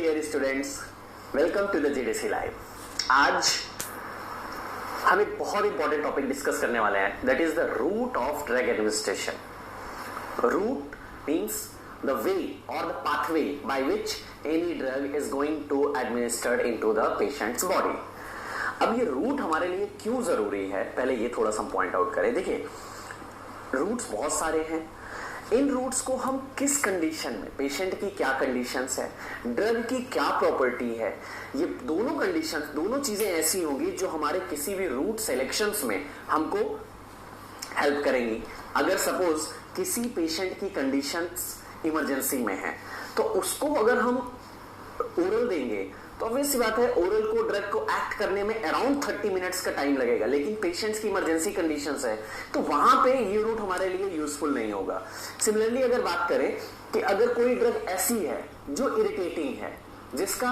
Dear students, welcome to the GDC live. आज हम एक बहुत इंपॉर्टेंट टॉपिक डिस्कस करने वाले हैं, that is the route of drug administration. Route means the way और the pathway by which any drug is going to administered into the patient's body. अब ये रूट हमारे लिए क्यों जरूरी है, पहले ये थोड़ा सा पॉइंट आउट करें। देखिए, रूट्स बहुत सारे हैं। इन रूट्स को हम किस कंडीशन में, पेशेंट की क्या कंडीशंस है, ड्रग की क्या प्रॉपर्टी है, ये दोनों कंडीशंस, दोनों चीजें ऐसी होंगी जो हमारे किसी भी रूट सिलेक्शंस में हमको हेल्प करेंगी। अगर सपोज किसी पेशेंट की कंडीशंस इमरजेंसी में है तो उसको अगर हम ओरल देंगे तो ऑब्वियस सी बात है, ओरल को ड्रग को एक्ट करने में अराउंड 30 मिनट्स का टाइम लगेगा। लेकिन पेशेंट्स की इमरजेंसी कंडीशंस है तो वहां पे ये रूट हमारे लिए यूजफुल नहीं होगा। सिमिलरली अगर बात करें कि अगर कोई ड्रग ऐसी है जो इरिटेटिंग है, जिसका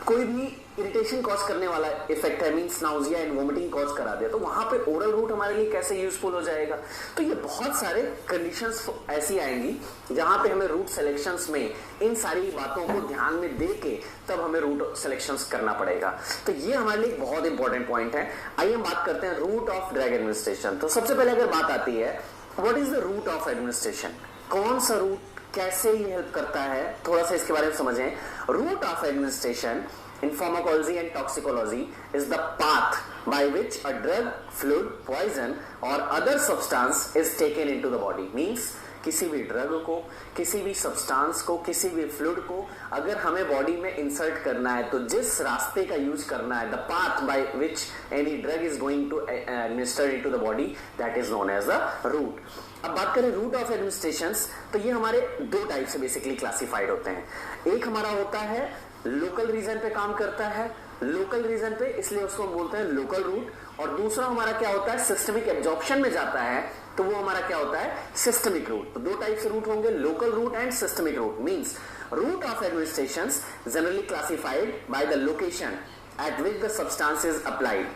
कोई भी इरिटेशन कॉज करने वाला इफेक्ट है, means nausea and vomiting cause करा दे, तो वहां पे ओरल रूट हमारे लिए कैसे यूजफुल हो जाएगा। तो ये बहुत सारे कंडीशंस ऐसी आएंगी जहां पे हमें रूट सिलेक्शंस में इन सारी बातों को ध्यान में दे के तब हमें रूट सिलेक्शंस करना पड़ेगा। तो ये हमारे लिए बहुत इंपॉर्टेंट पॉइंट है। आइए हम बात करते हैं रूट ऑफ ड्रग एडमिनिस्ट्रेशन। तो सबसे पहले अगर बात आती है what is the route of administration, कौन सा रूट कैसे ये हेल्प करता है, थोड़ा सा इसके बारे में समझें। Route of administration in pharmacology and toxicology is the path by which a drug, fluid, poison or other substance is taken into the body. Means किसी भी ड्रग को, किसी भी सब्सटेंस को, किसी भी फ्लूइड को अगर हमें बॉडी में इंसर्ट करना है तो जिस रास्ते का यूज करना है, the path by which any drug is going to administer into the body, that is known as the route. अब बात करें रूट ऑफ एडमिनिस्ट्रेशन, तो ये हमारे दो टाइप से बेसिकली क्लासिफाइड होते हैं। एक हमारा होता है लोकल रीजन पे काम करता है, लोकल रीजन पे, इसलिए उसको हम बोलते हैं लोकल रूट। और दूसरा हमारा क्या होता है, सिस्टमिक एब्जॉर्प्शन में जाता है तो वो हमारा क्या होता है, सिस्टमिक रूट। तो दो टाइप से रूट होंगे, local route and systemic route. Means route of administration generally classified by the location at which the substance is applied.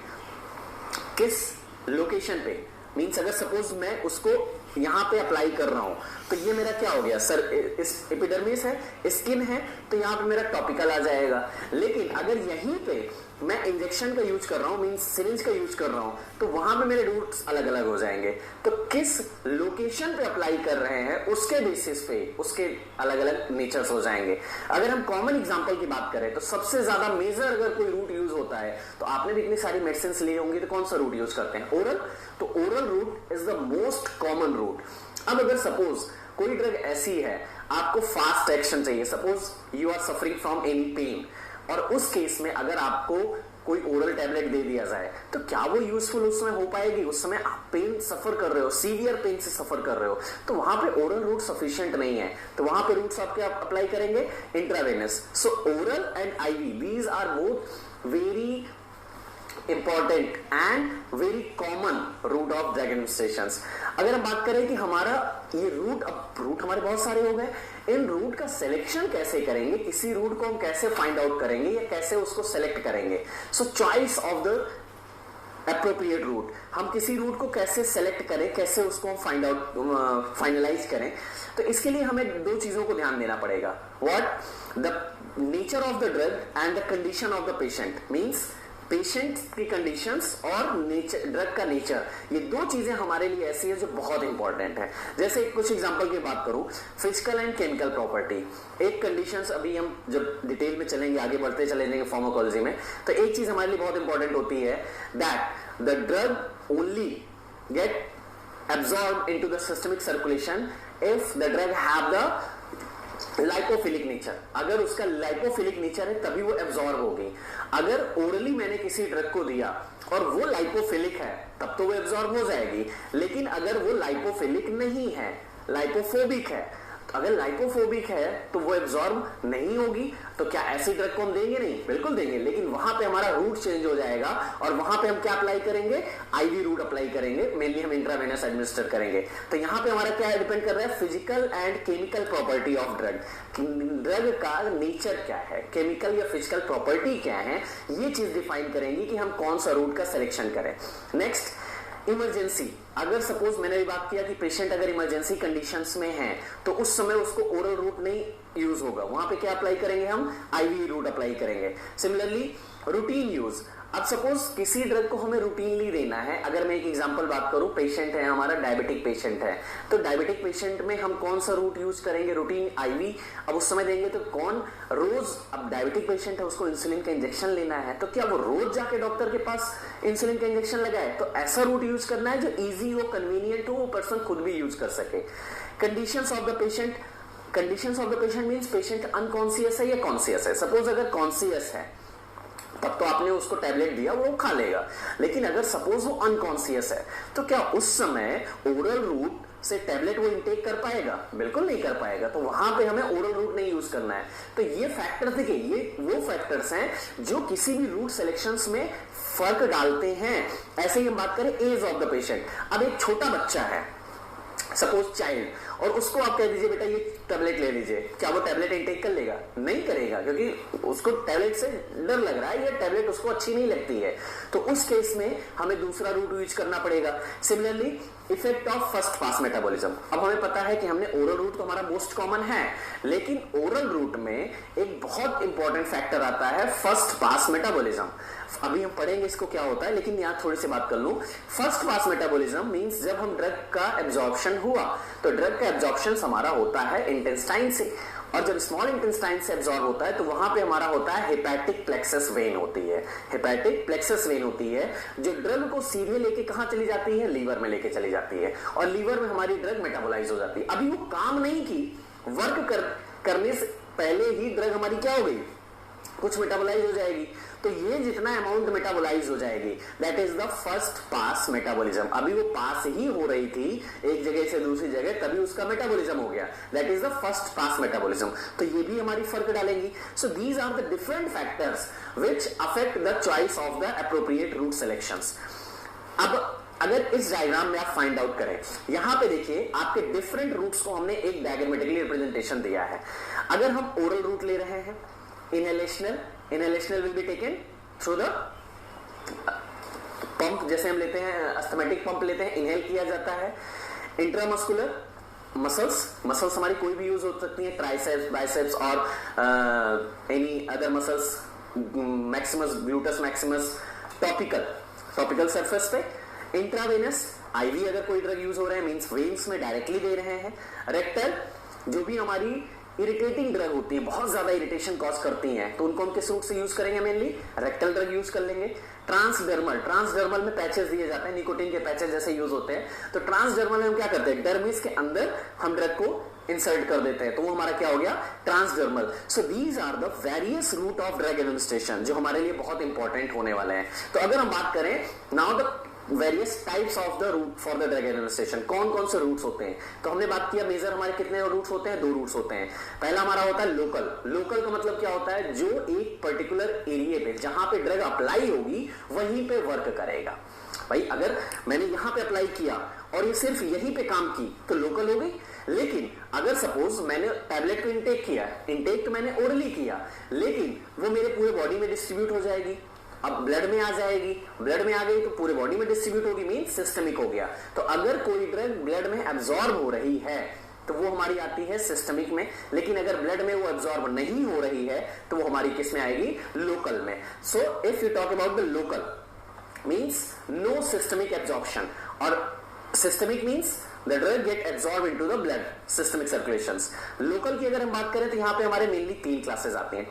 किस लोकेशन पे, मींस अगर सपोज मैं उसको यहां पे अप्लाई कर रहा हूं तो ये मेरा क्या हो गया, सर इस एपिडर्मिस है, स्किन है, तो यहां पे मेरा टॉपिकल आ जाएगा। लेकिन अगर यहीं पे मैं इंजेक्शन का यूज कर रहा हूं, मींस सिरिंज का यूज कर रहा हूं, तो वहां पे मेरे रूट्स अलग अलग हो जाएंगे। तो किस लोकेशन पे अप्लाई कर रहे हैं उसके बेसिस पे उसके अलग अलग नेचर्स हो जाएंगे। अगर हम कॉमन एग्जांपल की बात करें तो सबसे ज्यादा मेजर अगर कोई रूट यूज होता है, तो आपने भी इतनी सारी मेडिसिन ली होंगी, तो कौन सा रूट यूज करते हैं, ओरल। तो oral route is the most common route. अब अगर सपोज कोई ड्रग ऐसी है, आपको फास्ट एक्शन चाहिए, suppose you are suffering from any pain, और उस केस में अगर आपको कोई ओरल टैबलेट दे दिया जाए तो क्या वो यूजफुल उस समय हो पाएगी। उस समय आप पेन सफर कर रहे हो, सीवियर पेन से सफर कर रहे हो, तो वहां पे ओरल रूट सफिशिएंट नहीं है, तो वहां पे रूट्स आपके आप अप्लाई करेंगे intravenous. So oral and IV, these are both very important and very common route of drug administration. अगर हम बात करें कि हमारा ये रूट, अब रूट हमारे बहुत सारे हो गए, इन रूट का सिलेक्शन कैसे करेंगे, किसी रूट को हम कैसे फाइंड आउट करेंगे या कैसे उसको सेलेक्ट करेंगे। So choice of the appropriate route, हम किसी रूट को कैसे सेलेक्ट करें, कैसे उसको हम फाइंड आउट फाइनलाइज करें, तो इसके लिए हमें दो चीजों को ध्यान देना पड़ेगा। What, the nature of the drug and the condition of the patient. Means patient की कंडीशंस और नेचर, ड्रग का नेचर, ये दो चीजें हमारे लिए ऐसी है जो बहुत इंपॉर्टेंट है। जैसे कुछ एग्जांपल की बात करूं, फिजिकल एंड केमिकल प्रॉपर्टी, एक कंडीशंस, अभी हम जब डिटेल में चलेंगे, आगे बढ़ते चले जाएंगे फार्माकोलॉजी में, तो एक चीज हमारे लिए बहुत इंपॉर्टेंट होती है, that the drug only get absorb into the systemic circulation if the drug have the lipophilic nature. अगर उसका लाइपोफिलिक नेचर है तभी वो एब्जॉर्ब होगी। अगर ओरली मैंने किसी ड्रग को दिया और वो लाइपोफिलिक है तब तो वो एब्जॉर्ब हो जाएगी, लेकिन अगर वो लाइपोफिलिक नहीं है, लाइपोफोबिक है, तो अगर लाइपोफोबिक है तो वो एब्जॉर्ब नहीं होगी, तो क्या ऐसी ड्रग को हम देंगे, नहीं, बिल्कुल देंगे, लेकिन वहां पे हमारा रूट चेंज हो जाएगा और वहां पे हम क्या अप्लाई करेंगे, आईवी रूट अप्लाई करेंगे, मेनली हम इंट्रावेनस एडमिनिस्टर करेंगे। तो यहाँ पे हमारा क्या डिपेंड कर रहा है, physical and chemical property of drug, drug का नेचर क्या है, केमिकल या फिजिकल प्रॉपर्टी क्या है, ये चीज डिफाइन करेंगी कि हम कौन सा रूट का सिलेक्शन करें। नेक्स्ट, इमरजेंसी, अगर सपोज मैंने भी बात किया कि पेशेंट अगर इमरजेंसी कंडीशंस में है तो उस समय उसको ओरल रूट नहीं यूज होगा, वहां पे क्या अप्लाई करेंगे हम, आईवी रूट अप्लाई करेंगे। सिमिलरली रूटीन यूज, अब सपोज किसी ड्रग को हमें रूटीनली देना है, अगर मैं एक एग्जांपल बात करूं, पेशेंट है हमारा डायबिटिक पेशेंट है, तो डायबिटिक पेशेंट में हम कौन सा रूट यूज करेंगे, रूटीन आईवी। अब उस समय देंगे तो कौन रोज, अब डायबिटिक पेशेंट है उसको इंसुलिन का इंजेक्शन लेना है, तो क्या वो रोज जाके डॉक्टर के पास इंसुलिन का इंजेक्शन लगाए, तो ऐसा रूट यूज करना है जो इजी हो, कन्वीनियंट हो, वो पर्सन खुद भी यूज कर सके। Conditions of the patient, conditions of the patient means patient unconscious है या कॉन्शियस है। सपोज अगर कॉन्शियस है तब तो आपने उसको टैबलेट दिया वो खा लेगा, लेकिन अगर सपोज वो अनकॉन्शियस है तो क्या उस समय ओरल रूट से टैबलेट वो इंटेक कर पाएगा, बिल्कुल नहीं कर पाएगा, तो वहां पे हमें ओरल रूट नहीं यूज करना है। तो ये फैक्टर देखिए, ये वो फैक्टर्स हैं जो किसी भी रूट सिलेक्शंस में फर्क डालते हैं। ऐसे ही हम बात करें एज ऑफ द पेशेंट, अब एक छोटा बच्चा है सपोज चाइल्ड, और उसको आप कह दीजिए बेटा ये टैबलेट ले लीजिए, क्या वो टैबलेट इंटेक कर लेगा, नहीं करेगा, क्योंकि उसको टैबलेट से डर लग रहा है, ये टैबलेट उसको अच्छी नहीं लगती है, तो उस केस में हमें दूसरा रूट यूज करना पड़ेगा। Similarly effect of first pass metabolism, अब हमें पता है कि हमने ओरल रूट तो हमारा मोस्ट कॉमन है, लेकिन ओरल रूट में एक बहुत इंपॉर्टेंट फैक्टर आता है फर्स्ट पास मेटाबॉलिज्म। अभी हम पढ़ेंगे इसको क्या होता है, लेकिन यहां थोड़ी सी बात कर लूं। फर्स्ट पास मेटाबॉलिज्म मींस जब हम ड्रग का एब्जॉर्प्शन हुआ, तो ड्रग का एब्जॉर्प्शन हमारा होता है इंटेस्टाइन से, और जब स्मॉल इंटेस्टाइन से एब्जॉर्ब होता है तो वहां पे हमारा होता है हेपेटिक प्लेक्सस वेन होती है, हेपेटिक प्लेक्सस वेन होती है जो ड्रग को सीधे लेके कहां चली जाती है, लीवर में लेके चली जाती है, और लीवर में हमारी ड्रग मेटाबोलाइज हो जाती है। अभी वो काम नहीं की, करने से पहले ही ड्रग हमारी क्या हो गई, कुछ मेटाबोलाइज हो जाएगी, तो ये जितना अमाउंट मेटाबोलाइज हो जाएगी that is the first pass metabolism. अभी वो पास ही हो रही थी एक जगह से दूसरी जगह, तभी उसका मेटाबॉलिज्म हो गया, that is the first pass metabolism. तो ये भी हमारी फर्क डालेंगी। So these are the different factors which affect the choice of the appropriate route selections. अब अगर इस डायग्राम में आप फाइंड आउट करें, यहां पे देखिए आपके डिफरेंट रूट्स को हमने एक डायग्रामेटिकली रिप्रेजेंटेशन दिया है। अगर हम ओरल रूट ले रहे हैं, inhalational will be taken through the pump, जैसे हम लेते हैं अस्थमेटिक पंप लेते हैं, इनहेल किया जाता है। इंट्रामस्कुलर मसल्स हमारी कोई भी यूज हो सकती है, ट्राइसेप्स, बाइसेप्स और any other muscles, Maximus, gluteus Maximus, topical surface पे। इंट्रावेनस आईवी अगर कोई ड्रग यूज हो रहा है मींस वेन्स में डायरेक्टली दे रहे हैं। रेक्टल जो भी हमारी इरिटेटिंग ड्रग होती है, बहुत ज्यादा इरिटेशन कॉज करती हैं, तो उनको हम किस रूट से यूज करेंगे, मेनली रेक्टल ड्रग यूज कर लेंगे। ट्रांसडर्मल में पैचेस दिए जाते हैं, निकोटीन के पैचेस जैसे यूज होते हैं, तो ट्रांसडर्मल में हम क्या करते हैं, डर्मिस के अंदर हम ड्रग को इंसर्ट कर देते हैं, तो वो हमारा क्या हो गया, transdermal. So these are the various route of drug administration जो हमारे लिए बहुत इंपॉर्टेंट होने वाले हैं। तो अगर हम बात करें now the various types of the route for the drug administration, कौन कौन से रूट्स होते हैं, तो हमने बात किया मेजर हमारे कितने रूट्स होते हैं, 2 रूट्स होते हैं। पहला हमारा होता है लोकल का मतलब क्या होता है, जो एक पर्टिकुलर एरिया पे जहां पे ड्रग अप्लाई होगी वहीं पे वर्क करेगा। भाई अगर मैंने यहां पे अप्लाई किया और ये सिर्फ यहीं पे काम की तो लोकल हो गई, लेकिन अगर सपोज मैंने टैबलेट को इंटेक किया, इंटेक तो मैंने ओरली किया, लेकिन वो मेरे पूरे बॉडी में डिस्ट्रीब्यूट हो जाएगी, अब ब्लड में आ जाएगी, ब्लड में आ गई तो पूरे बॉडी में डिस्ट्रीब्यूट होगी, मीन सिस्टमिक हो गया। तो अगर कोई ड्रग ब्लड में एब्जॉर्ब हो रही है तो वो हमारी आती है सिस्टमिक में, लेकिन अगर ब्लड में वो एब्जॉर्ब नहीं हो रही है तो वो हमारी किस में आएगी, लोकल में। So if you talk about the local means no systemic absorption, और systemic means the drug get absorbed into the blood systemic circulations। Local की अगर हम बात करें तो यहाँ पे हमारे मेनली 3 क्लासेस आती हैं।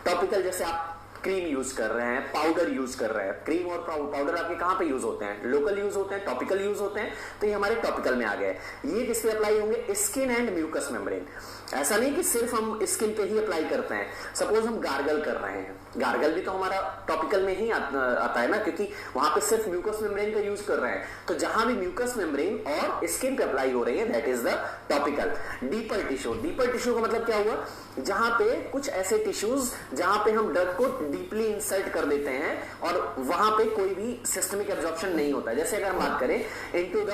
टॉपिकल जैसे आप क्रीम यूज कर रहे हैं, पाउडर यूज कर रहे हैं, क्रीम और पाउडर आपके कहां पे यूज होते हैं, लोकल यूज होते हैं, टॉपिकल यूज होते हैं, तो ये हमारे टॉपिकल में आ गए। ये किस पे अप्लाई होंगे, स्किन एंड म्यूकस मेम्ब्रेन। ऐसा नहीं कि सिर्फ हम स्किन पे ही अप्लाई करते हैं, सपोज हम गार्गल कर रहे हैं, गार्गल भी तो हमारा टॉपिकल में ही आता है ना, क्योंकि वहां पे सिर्फ म्यूकस मेम्ब्रेन का यूज कर रहे हैं, तो जहां भी म्यूकस मेम्ब्रेन और स्किन पे अप्लाई हो रही है that is the topical. Deeper tissue का मतलब क्या हुआ, जहां पे कुछ ऐसे टिश्यूज जहां पे हम ड्रग को डीपली इंसर्ट कर देते हैं और वहां पे कोई भी सिस्टमिक एब्जॉर्प्शन नहीं होता है। जैसे अगर हम बात करें इनटू द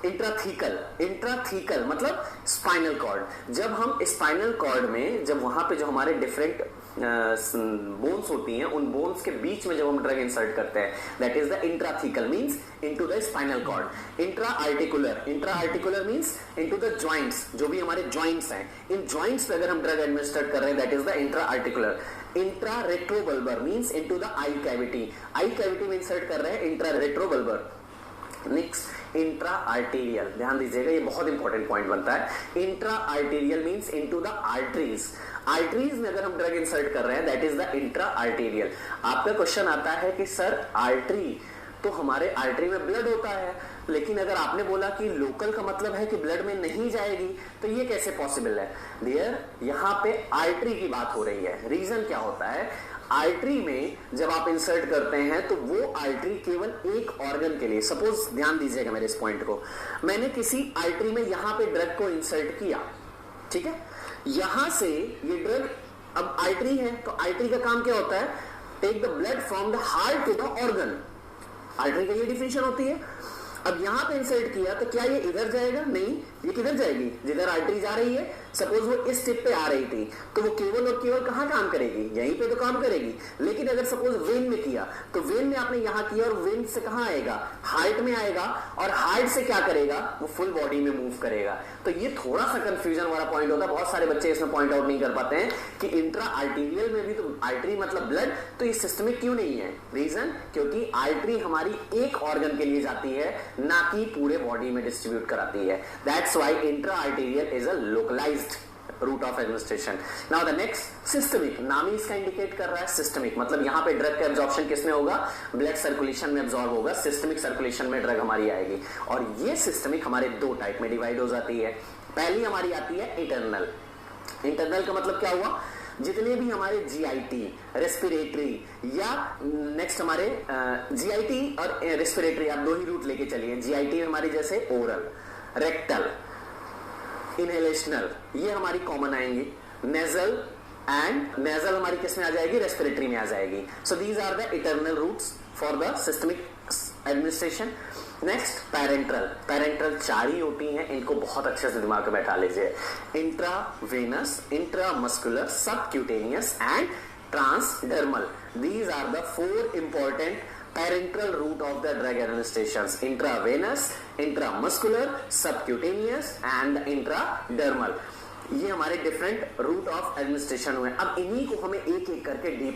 इंट्राथीकल, इंट्राथीकल मतलब स्पाइनल कॉर्ड। जब हम स्पाइनल कॉर्ड में, जब वहां पे जो हमारे डिफरेंट बोन्स होती हैं, उन बोन्स के बीच में जब हम ड्रग इंसर्ट करते हैं, that is the intrathecal, means into the spinal cord. Intra articular, intra articular means into the joints, जो भी हमारे जॉइंट्स हैं, इन जॉइंट्स पे अगर हम ड्रग एडमिनिस्ट्रेट कर रहे हैं, that is the intra articular. Intra retrobulbar means into the I cavity, I cavity में इंसर्ट कर रहे हैं, intra retrobulbar. Next intra arterial, ध्यान दीजिएगा, ये बहुत इंपॉर्टेंट पॉइंट बनता है। Intra arterial means into the arteries, arteries में अगर हम ड्रग इंसर्ट कर रहे हैं, that is the intra arterial. आपका क्वेश्चन आता है कि सर आर्टरी, तो हमारे आर्टरी में ब्लड होता है, लेकिन अगर आपने बोला कि लोकल का मतलब है कि ब्लड में नहीं जाएगी, तो ये कैसे पॉसिबल है? डियर, यहां पे आर्टरी की बात हो रही है। रीजन क्या होता है? आर्टरी में जब आप इंसर्ट करते हैं तो वो आर्टरी केवल एक ऑर्गन के लिए, सपोज ध्यान दीजिएगा मेरे इस पॉइंट को, मैंने किसी आर्टरी में यहां पे ड्रग को इंसर्ट किया, ठीक है, यहां से ये ड्रग, अब आर्टरी है तो आर्टरी का काम क्या होता है? Take the blood from the heart to the organ, artery का ये डिफिनेशन होती है। अब यहां पे इंसर्ट किया तो क्या ये इधर जाएगा? नहीं, ये किधर जाएगी? जिधर आर्टरी जा रही है। सपोज वो इस टिप पे आ रही थी, तो वो केवल और केवल कहां काम करेगी? यहीं पे तो काम करेगी। लेकिन अगर सपोज वेन में किया, तो वेन में आपने यहां किया और वेन से कहां आएगा? हार्ट में आएगा, और हार्ट से क्या करेगा? वो फुल बॉडी में मूव करेगा। तो ये थोड़ा सा कंफ्यूजन वाला पॉइंट होता है, बहुत सारे बच्चे इसमें पॉइंट आउट नहीं कर पाते हैं कि इंट्रा आर्टीरियल में भी तो आर्टरी मतलब ब्लड, तो ये सिस्टमिक क्यों नहीं है? रीजन, क्योंकि आर्टरी हमारी एक ऑर्गन के लिए जाती है, ना कि पूरे बॉडी में डिस्ट्रीब्यूट कराती है। That's why intra arterial is a localised route of administration. Now the next systemic, नाम ही इसका इंडिकेट कर रहा है सिस्टमिक, मतलब यहां पे ड्रग का एब्जॉर्प्शन किसमें होगा? ब्लड सर्कुलेशन में एब्जॉर्ब होगा, सिस्टमिक सर्कुलेशन में ड्रग हमारी आएगी। और ये सिस्टमिक हमारे दो टाइप में डिवाइड हो जाती है। पहली हमारी आती है इंटरनल। इंटरनल का मतलब क्या हुआ? जितने भी हमारे जीआईटी, रेस्पिरेटरी, या नेक्स्ट हमारे जीआईटी और रेस्पिरेटरी, आप दो ही रूट लेके चलिए। जीआईटी हमारी जैसे ओरल, रेक्टल, इनहेलेशनल, ये हमारी कॉमन आएंगी। नेजल, एंड नेजल हमारी किस में आ जाएगी? रेस्पिरेटरी में आ जाएगी। So these are the internal routes for the systemic administration. Next parenteral, parenteral चार ही होती हैं, इनको बहुत अच्छे से दिमाग में बैठा लीजिए। Intravenous, intramuscular, subcutaneous and transdermal, these are the four important parenteral route of the drug administrations: intravenous, intramuscular, subcutaneous and intradermal। ये हमारे डिफरेंट रूट ऑफ एडमिनिस्ट्रेशन हुए। अब इन्हीं को हमें एक एक करके डीप